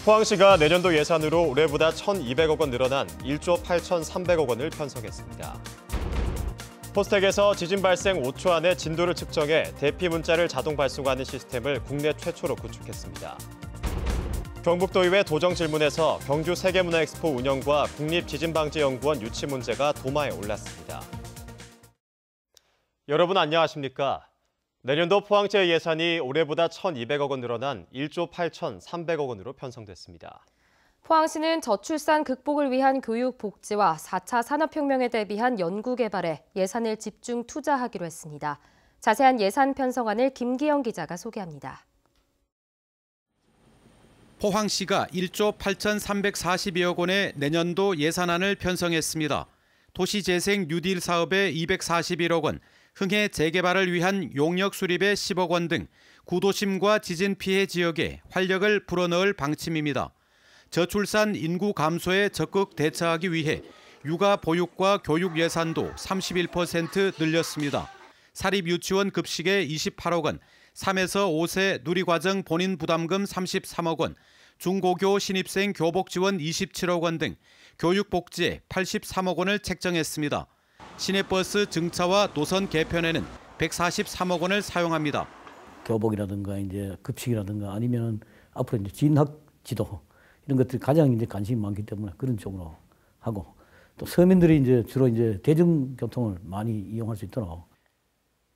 포항시가 내년도 예산으로 올해보다 1,200억 원 늘어난 1조 8,300억 원을 편성했습니다. 포스텍에서 지진 발생 5초 안에 진도를 측정해 대피 문자를 자동 발송하는 시스템을 국내 최초로 구축했습니다. 경북도의회 도정질문에서 경주 세계문화엑스포 운영과 국립지진방재연구원 유치 문제가 도마에 올랐습니다. 여러분 안녕하십니까? 내년도 포항시의 예산이 올해보다 1,200억 원 늘어난 1조 8,300억 원으로 편성됐습니다. 포항시는 저출산 극복을 위한 교육 복지와 4차 산업혁명에 대비한 연구개발에 예산을 집중 투자하기로 했습니다. 자세한 예산 편성안을 김기영 기자가 소개합니다. 포항시가 1조 8,342억 원의 내년도 예산안을 편성했습니다. 도시재생 뉴딜 사업에 241억 원, 흥해 재개발을 위한 용역 수립에 10억 원 등 구도심과 지진 피해 지역에 활력을 불어넣을 방침입니다. 저출산 인구 감소에 적극 대처하기 위해 육아 보육과 교육 예산도 31% 늘렸습니다. 사립유치원 급식에 28억 원, 3에서 5세 누리과정 본인 부담금 33억 원, 중고교 신입생 교복 지원 27억 원 등 교육복지에 83억 원을 책정했습니다. 시내버스 증차와 노선 개편에는 143억 원을 사용합니다. 교복이라든가 이제 급식이라든가 아니면 앞으로 이제 진학 지도 이런 것들이 가장 이제 관심이 많기 때문에 그런 쪽으로 하고 또 서민들이 이제 주로 이제 대중교통을 많이 이용할 수 있도록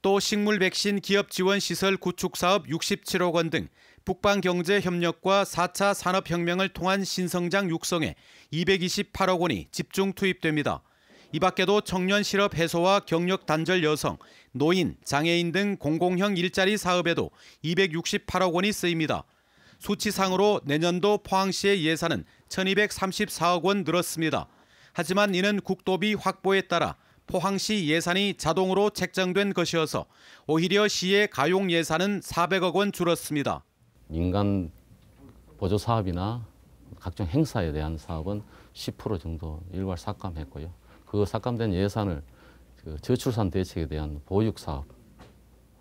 또 식물 백신 기업 지원 시설 구축 사업 67억 원 등 북방 경제 협력과 4차 산업혁명을 통한 신성장 육성에 228억 원이 집중 투입됩니다. 이 밖에도 청년 실업 해소와 경력 단절 여성, 노인, 장애인 등 공공형 일자리 사업에도 268억 원이 쓰입니다. 수치상으로 내년도 포항시의 예산은 1,234억 원 늘었습니다. 하지만 이는 국도비 확보에 따라 포항시 예산이 자동으로 책정된 것이어서 오히려 시의 가용 예산은 400억 원 줄었습니다. 민간 보조 사업이나 각종 행사에 대한 사업은 10% 정도 일괄 삭감했고요. 그 삭감된 예산을 저출산 대책에 대한 보육 사업,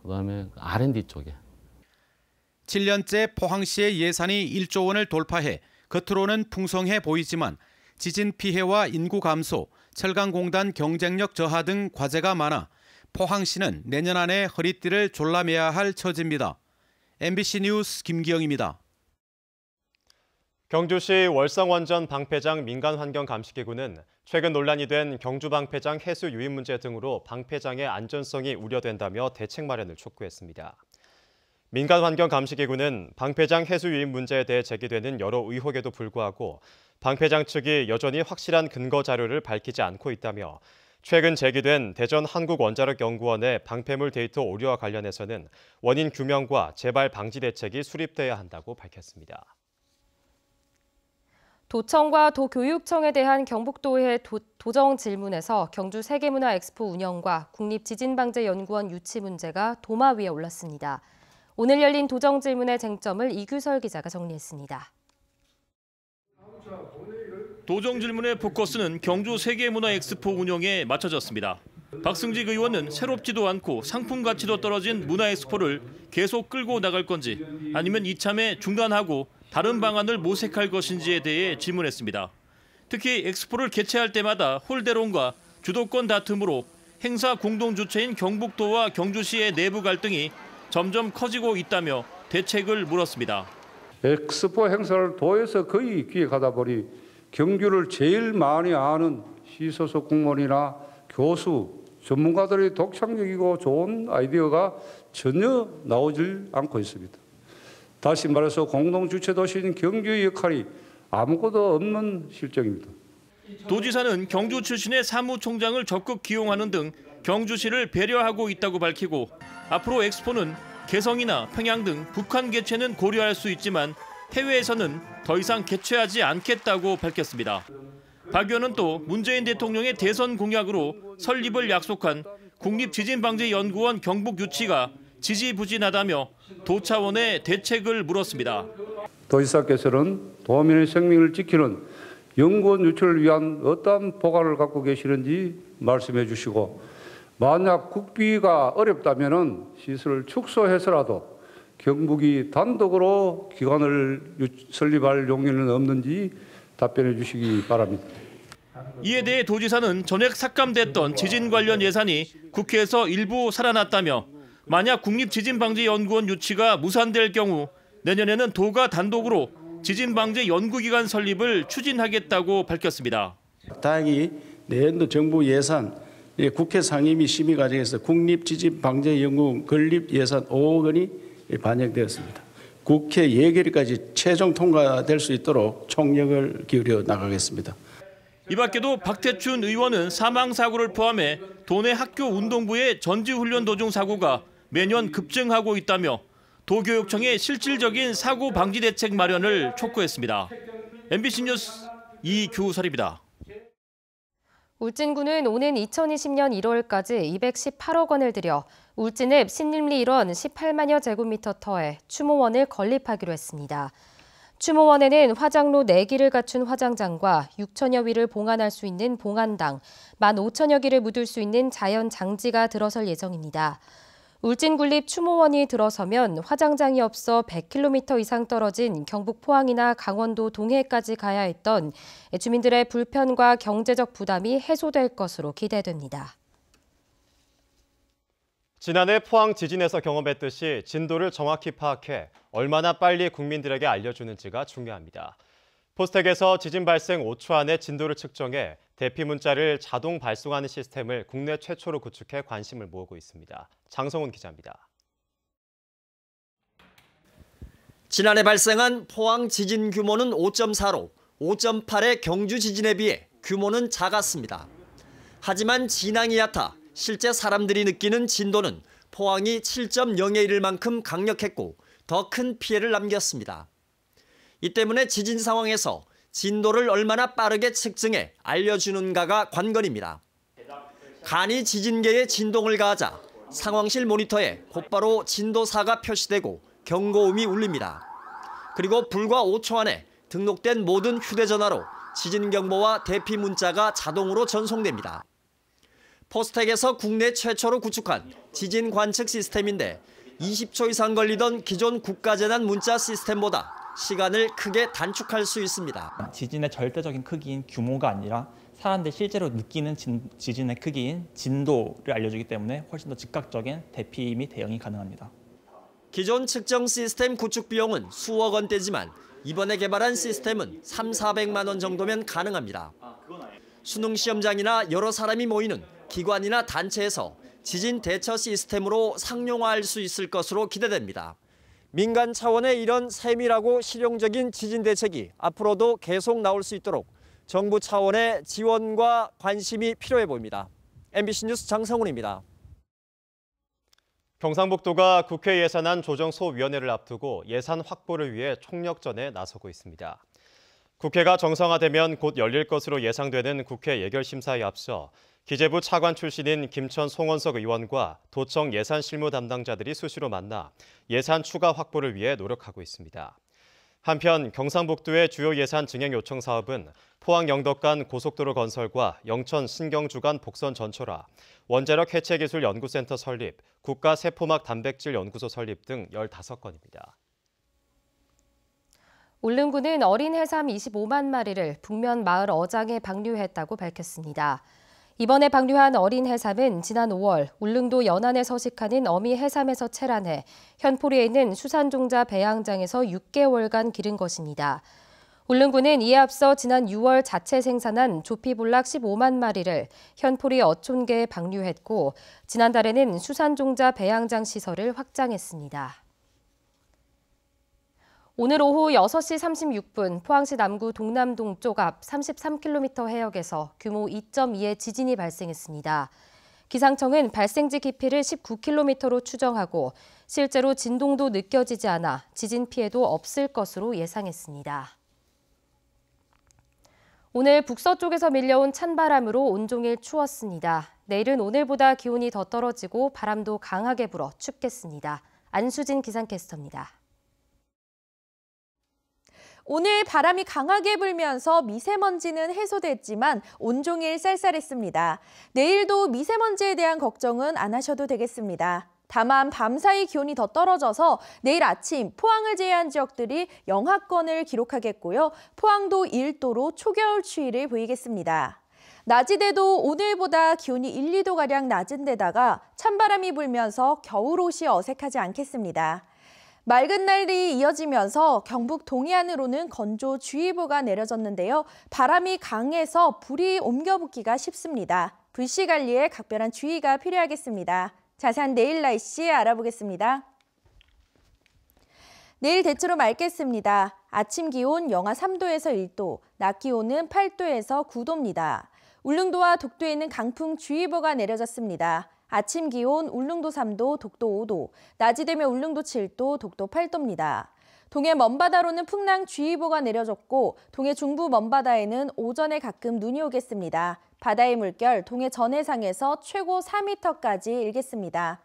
그다음에 R&D 쪽에 7년째 포항시의 예산이 1조 원을 돌파해 겉으로는 풍성해 보이지만 지진 피해와 인구 감소, 철강공단 경쟁력 저하 등 과제가 많아 포항시는 내년 안에 허리띠를 졸라매야 할 처지입니다. MBC 뉴스 김기영입니다. 경주시 월성원전 방패장 민간환경감시기구는 최근 논란이 된 경주 방패장 해수 유입 문제 등으로 방패장의 안전성이 우려된다며 대책 마련을 촉구했습니다. 민간환경감시기구는 방패장 해수 유입 문제에 대해 제기되는 여러 의혹에도 불구하고 방패장 측이 여전히 확실한 근거 자료를 밝히지 않고 있다며 최근 제기된 대전 한국원자력연구원의 방패물 데이터 오류와 관련해서는 원인 규명과 재발 방지 대책이 수립돼야 한다고 밝혔습니다. 도청과 도교육청에 대한 경북도의 도정 질문에서 경주 세계문화엑스포 운영과 국립지진방재연구원 유치 문제가 도마 위에 올랐습니다. 오늘 열린 도정 질문의 쟁점을 이규설 기자가 정리했습니다. 도정 질문의 포커스는 경주 세계문화엑스포 운영에 맞춰졌습니다. 박승직 의원은 새롭지도 않고 상품 가치도 떨어진 문화엑스포를 계속 끌고 나갈 건지 아니면 이참에 중단하고 다른 방안을 모색할 것인지에 대해 질문했습니다. 특히 엑스포를 개최할 때마다 홀대론과 주도권 다툼으로 행사 공동 주체인 경북도와 경주시의 내부 갈등이 점점 커지고 있다며 대책을 물었습니다. 엑스포 행사를 도에서 거의 기획하다 보니 경주를 제일 많이 아는 시소속 공무원이나 교수, 전문가들의 독창적이고 좋은 아이디어가 전혀 나오질 않고 있습니다. 다시 말해서 공동 주체 도시인 경주의 역할이 아무것도 없는 실정입니다. 도지사는 경주 출신의 사무총장을 적극 기용하는 등 경주시를 배려하고 있다고 밝히고 앞으로 엑스포는 개성이나 평양 등 북한 개최는 고려할 수 있지만 해외에서는 더 이상 개최하지 않겠다고 밝혔습니다. 박 의원은 또 문재인 대통령의 대선 공약으로 설립을 약속한 국립지진방재연구원 경북 유치가 지지부진하다며 도 차원의 대책을 물었습니다. 도지사께서는 도민의 생명을 지키는 연구원 유치를 위한 어떤 보관을 갖고 계시는지 말씀해 주시고 만약 국비가 어렵다면 시설을 축소해서라도 경북이 단독으로 기관을 설립할 용의는 없는지 답변해 주시기 바랍니다. 이에 대해 도지사는 전액 삭감됐던 지진 관련 예산이 국회에서 일부 살아났다며 만약 국립지진방재연구원 유치가 무산될 경우 내년에는 도가 단독으로 지진방재연구기관 설립을 추진하겠다고 밝혔습니다. 다행히 내년도 정부 예산 국회 상임위 심의 과정에서 국립지진방재연구원 건립 예산 5억 원이 반영되었습니다. 국회 예결위까지 최종 통과될 수 있도록 총력을 기울여 나가겠습니다. 이 밖에도 박태춘 의원은 사망사고를 포함해 도내 학교 운동부의 전지훈련 도중 사고가 매년 급증하고 있다며 도교육청의 실질적인 사고 방지 대책 마련을 촉구했습니다. MBC 뉴스 이규설입니다. 울진군은 오는 2020년 1월까지 218억 원을 들여 울진읍 신림리 일원 18만여 제곱미터 터에 추모원을 건립하기로 했습니다. 추모원에는 화장로 4기를 갖춘 화장장과 6천여 위를 봉안할 수 있는 봉안당, 15,000여 기를 묻을 수 있는 자연 장지가 들어설 예정입니다. 울진 군립 추모원이 들어서면 화장장이 없어 100km 이상 떨어진 경북 포항이나 강원도 동해까지 가야 했던 주민들의 불편과 경제적 부담이 해소될 것으로 기대됩니다. 지난해 포항 지진에서 경험했듯이 진도를 정확히 파악해 얼마나 빨리 국민들에게 알려주는지가 중요합니다. 포스텍에서 지진 발생 5초 안에 진도를 측정해 대피 문자를 자동 발송하는 시스템을 국내 최초로 구축해 관심을 모으고 있습니다. 장성훈 기자입니다. 지난해 발생한 포항 지진 규모는 5.4로 5.8의 경주 지진에 비해 규모는 작았습니다. 하지만 진앙이 얕아 실제 사람들이 느끼는 진도는 포항이 7.0의 1만큼 강력했고 더 큰 피해를 남겼습니다. 이 때문에 지진 상황에서 진도를 얼마나 빠르게 측정해 알려주는가가 관건입니다. 간이 지진계에 진동을 가하자 상황실 모니터에 곧바로 진도4가 표시되고 경고음이 울립니다. 그리고 불과 5초 안에 등록된 모든 휴대전화로 지진경보와 대피 문자가 자동으로 전송됩니다. 포스텍에서 국내 최초로 구축한 지진 관측 시스템인데 20초 이상 걸리던 기존 국가재난 문자 시스템보다 시간을 크게 단축할 수 있습니다. 지진의 절대적인 크기인 규모가 아니라 사람들이 실제로 느끼는 지진의 크기인 진도를 알려주기 때문에 훨씬 더 즉각적인 대피 및 대응이 가능합니다. 기존 측정 시스템 구축 비용은 수억 원대지만 이번에 개발한 시스템은 300~400만 원 정도면 가능합니다. 수능 시험장이나 여러 사람이 모이는 기관이나 단체에서 지진 대처 시스템으로 상용화할 수 있을 것으로 기대됩니다. 민간 차원의 이런 세밀하고 실용적인 지진 대책이 앞으로도 계속 나올 수 있도록 정부 차원의 지원과 관심이 필요해 보입니다. MBC 뉴스 장성훈입니다. 경상북도가 국회 예산안 조정소위원회를 앞두고 예산 확보를 위해 총력전에 나서고 있습니다. 국회가 정상화되면 곧 열릴 것으로 예상되는 국회 예결심사에 앞서 기재부 차관 출신인 김천 송원석 의원과 도청 예산실무 담당자들이 수시로 만나 예산 추가 확보를 위해 노력하고 있습니다. 한편 경상북도의 주요 예산 증액 요청 사업은 포항 영덕간 고속도로 건설과 영천 신경주 간 복선 전철화, 원자력 해체기술 연구센터 설립, 국가 세포막 단백질 연구소 설립 등 15건입니다. 울릉군은 어린 해삼 25만 마리를 북면 마을 어장에 방류했다고 밝혔습니다. 이번에 방류한 어린 해삼은 지난 5월 울릉도 연안에 서식하는 어미 해삼에서 채란해 현포리에 있는 수산종자 배양장에서 6개월간 기른 것입니다. 울릉군은 이에 앞서 지난 6월 자체 생산한 조피볼락 15만 마리를 현포리 어촌계에 방류했고 지난달에는 수산종자 배양장 시설을 확장했습니다. 오늘 오후 6시 36분 포항시 남구 동남동쪽 앞 33km 해역에서 규모 2.2의 지진이 발생했습니다. 기상청은 발생지 깊이를 19km로 추정하고 실제로 진동도 느껴지지 않아 지진 피해도 없을 것으로 예상했습니다. 오늘 북서쪽에서 밀려온 찬바람으로 온종일 추웠습니다. 내일은 오늘보다 기온이 더 떨어지고 바람도 강하게 불어 춥겠습니다. 안수진 기상캐스터입니다. 오늘 바람이 강하게 불면서 미세먼지는 해소됐지만 온종일 쌀쌀했습니다. 내일도 미세먼지에 대한 걱정은 안 하셔도 되겠습니다. 다만 밤사이 기온이 더 떨어져서 내일 아침 포항을 제외한 지역들이 영하권을 기록하겠고요. 포항도 1도로 초겨울 추위를 보이겠습니다. 낮이대도 오늘보다 기온이 1, 2도가량 낮은 데다가 찬바람이 불면서 겨울옷이 어색하지 않겠습니다. 맑은 날이 이어지면서 경북 동해안으로는 건조주의보가 내려졌는데요. 바람이 강해서 불이 옮겨붙기가 쉽습니다. 불씨 관리에 각별한 주의가 필요하겠습니다. 자세한 내일 날씨 알아보겠습니다. 내일 대체로 맑겠습니다. 아침 기온 영하 3도에서 1도, 낮 기온은 8도에서 9도입니다. 울릉도와 독도에는 강풍주의보가 내려졌습니다. 아침 기온 울릉도 3도, 독도 5도, 낮이 되면 울릉도 7도, 독도 8도입니다. 동해 먼바다로는 풍랑주의보가 내려졌고 동해 중부 먼바다에는 오전에 가끔 눈이 오겠습니다. 바다의 물결 동해 전해상에서 최고 4m까지 일겠습니다.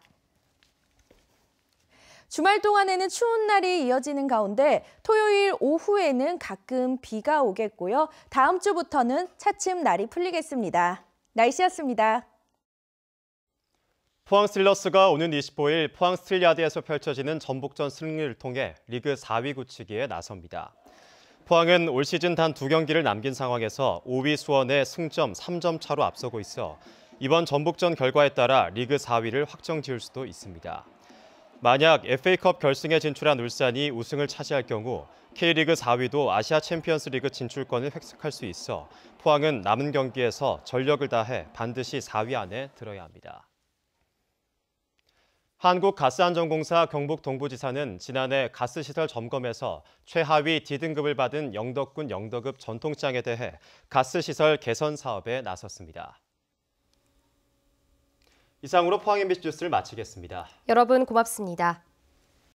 주말 동안에는 추운 날이 이어지는 가운데 토요일 오후에는 가끔 비가 오겠고요. 다음 주부터는 차츰 날이 풀리겠습니다. 날씨였습니다. 포항 스틸러스가 오는 25일 포항 스틸야드에서 펼쳐지는 전북전 승리를 통해 리그 4위 굳히기에 나섭니다. 포항은 올 시즌 단 2경기를 남긴 상황에서 5위 수원에 승점 3점 차로 앞서고 있어 이번 전북전 결과에 따라 리그 4위를 확정지을 수도 있습니다. 만약 FA컵 결승에 진출한 울산이 우승을 차지할 경우 K리그 4위도 아시아 챔피언스 리그 진출권을 획득할 수 있어 포항은 남은 경기에서 전력을 다해 반드시 4위 안에 들어야 합니다. 한국가스안전공사 경북 동부지사는 지난해 가스시설 점검에서 최하위 D등급을 받은 영덕군 영덕읍 전통시장에 대해 가스시설 개선 사업에 나섰습니다. 이상으로 포항 MBC 뉴스를 마치겠습니다. 여러분 고맙습니다.